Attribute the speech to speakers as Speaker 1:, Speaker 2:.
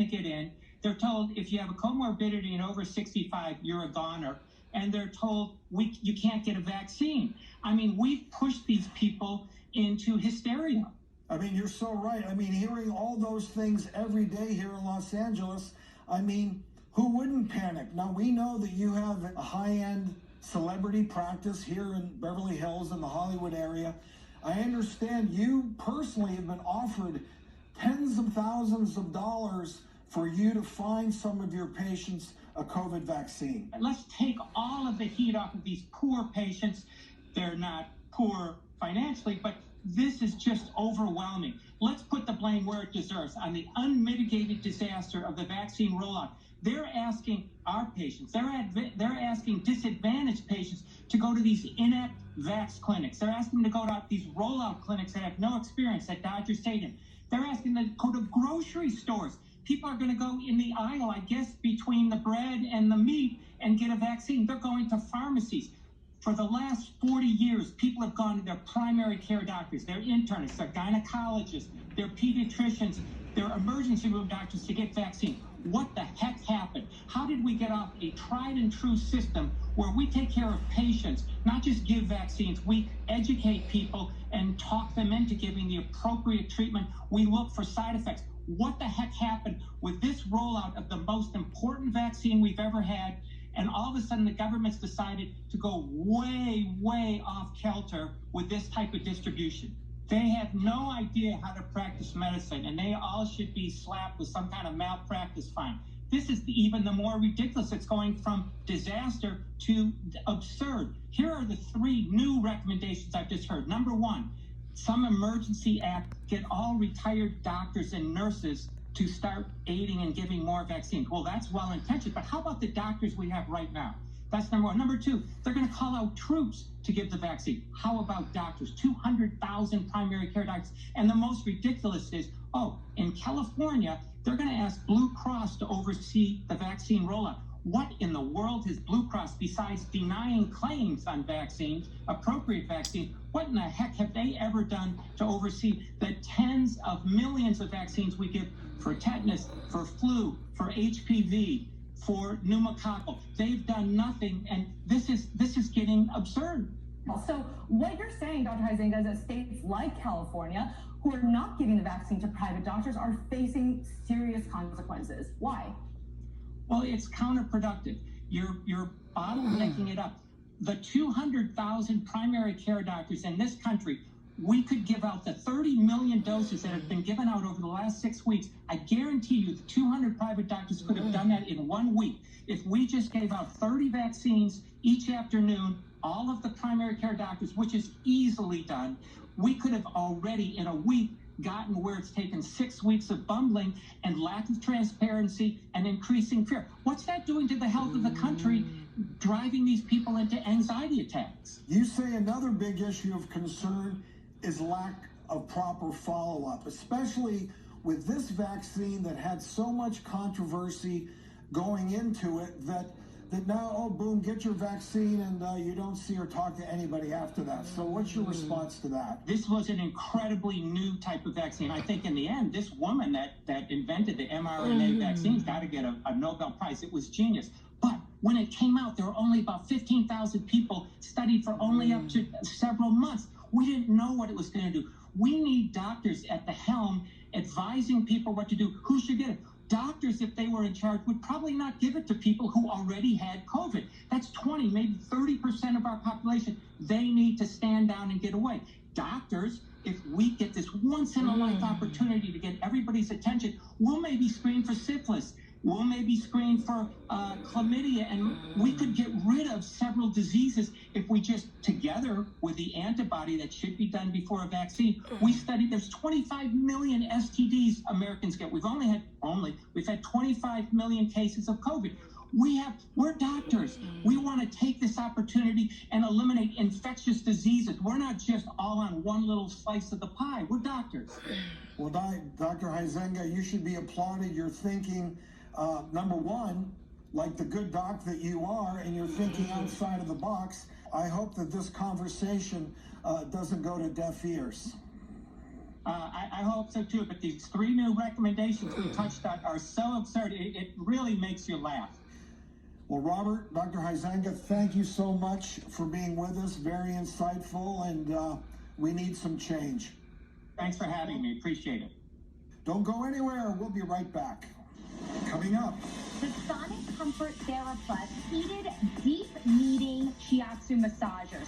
Speaker 1: to get in. They're told if you have a comorbidity and over 65, you're a goner. And they're told you can't get a vaccine. I mean, we've pushed these people into hysteria.
Speaker 2: I mean, you're so right. I mean, hearing all those things every day here in Los Angeles, I mean, who wouldn't panic? Now, we know that you have a high-end celebrity practice here in Beverly Hills in the Hollywood area. I understand you personally have been offered tens of thousands of dollars for you to find some of your patients a COVID vaccine.
Speaker 1: Let's take all of the heat off of these poor patients. They're not poor financially, but this is just overwhelming. Let's put the blame where it deserves, on the unmitigated disaster of the vaccine rollout. They're asking our patients, they're asking disadvantaged patients to go to these inept vax clinics. They're asking them to go to these rollout clinics that have no experience at Dodger Stadium. They're asking them to go to grocery stores. People are going to go in the aisle, I guess, between the bread and the meat and get a vaccine. They're going to pharmacies. For the last 40 years, people have gone to their primary care doctors, their internists, their gynecologists, their pediatricians, their emergency room doctors to get vaccine. What the heck happened? How did we get off a tried and true system where we take care of patients, not just give vaccines, we educate people and talk them into giving the appropriate treatment? We look for side effects. What the heck happened with this rollout of the most important vaccine we've ever had? And all of a sudden, the government's decided to go way, way off kilter with this type of distribution. They have no idea how to practice medicine, and they all should be slapped with some kind of malpractice fine. This is even the more ridiculous. It's going from disaster to absurd. Here are the three new recommendations I've just heard. Number one, some emergency act, get all retired doctors and nurses to start aiding and giving more vaccines. Well, that's well-intentioned, but how about the doctors we have right now? That's number one. Number two, they're going to call out troops to give the vaccine. How about doctors? 200,000 primary care doctors. And the most ridiculous is, in California, they're going to ask Blue Cross to oversee the vaccine rollout. What in the world has Blue Cross, besides denying claims on vaccines, appropriate vaccines, what in the heck have they ever done to oversee the tens of millions of vaccines we give for tetanus, for flu, for HPV, for pneumococcal? They've done nothing, and this is getting absurd.
Speaker 3: So what you're saying, Dr. Huizenga, is that states like California, who are not giving the vaccine to private doctors, are facing serious consequences. Why?
Speaker 1: Well, it's counterproductive. You're bottlenecking it up. The 200,000 primary care doctors in this country, we could give out the 30 million doses that have been given out over the last 6 weeks. I guarantee you the 200 private doctors could have done that in 1 week. If we just gave out 30 vaccines each afternoon, all of the primary care doctors, which is easily done, we could have already in a week gotten where it's taken 6 weeks of bumbling and lack of transparency and increasing fear. What's that doing to the health of the country, driving these people into anxiety attacks?
Speaker 2: You say another big issue of concern is lack of proper follow-up, especially with this vaccine that had so much controversy going into it that now, boom, get your vaccine, and you don't see or talk to anybody after that. So what's your response to that?
Speaker 1: This was an incredibly new type of vaccine. I think in the end, this woman that invented the mRNA vaccines got to get a Nobel Prize. It was genius. But when it came out, there were only about 15,000 people studied for only up to several months. We didn't know what it was going to do. We need doctors at the helm advising people what to do, who should get it. Doctors, if they were in charge, would probably not give it to people who already had COVID. That's 20, maybe 30% of our population. They need to stand down and get away. Doctors, if we get this once-in-a-life opportunity to get everybody's attention, we'll maybe screen for syphilis. We'll maybe screen for chlamydia, and we could get rid of several diseases if we just, together with the antibody that should be done before a vaccine, we studied there's 25 million STDs Americans get. We've had 25 million cases of COVID. We're doctors. We want to take this opportunity and eliminate infectious diseases. We're not just all on one little slice of the pie. We're doctors.
Speaker 2: Well, Dr. Huizenga, you should be applauded. You're thinking, number one, like the good doc that you are, and you're thinking outside of the box. I hope that this conversation doesn't go to deaf ears.
Speaker 1: I hope so too, but these 3 new recommendations we touched on are so absurd, it really makes you laugh.
Speaker 2: Well, Robert, Dr. Huizenga, thank you so much for being with us. Very insightful, and we need some change.
Speaker 1: Thanks for having me. Appreciate it.
Speaker 2: Don't go anywhere. We'll be right back. Coming up.
Speaker 4: The Sonic Comfort TheraPlus heated deep kneading shiatsu massagers.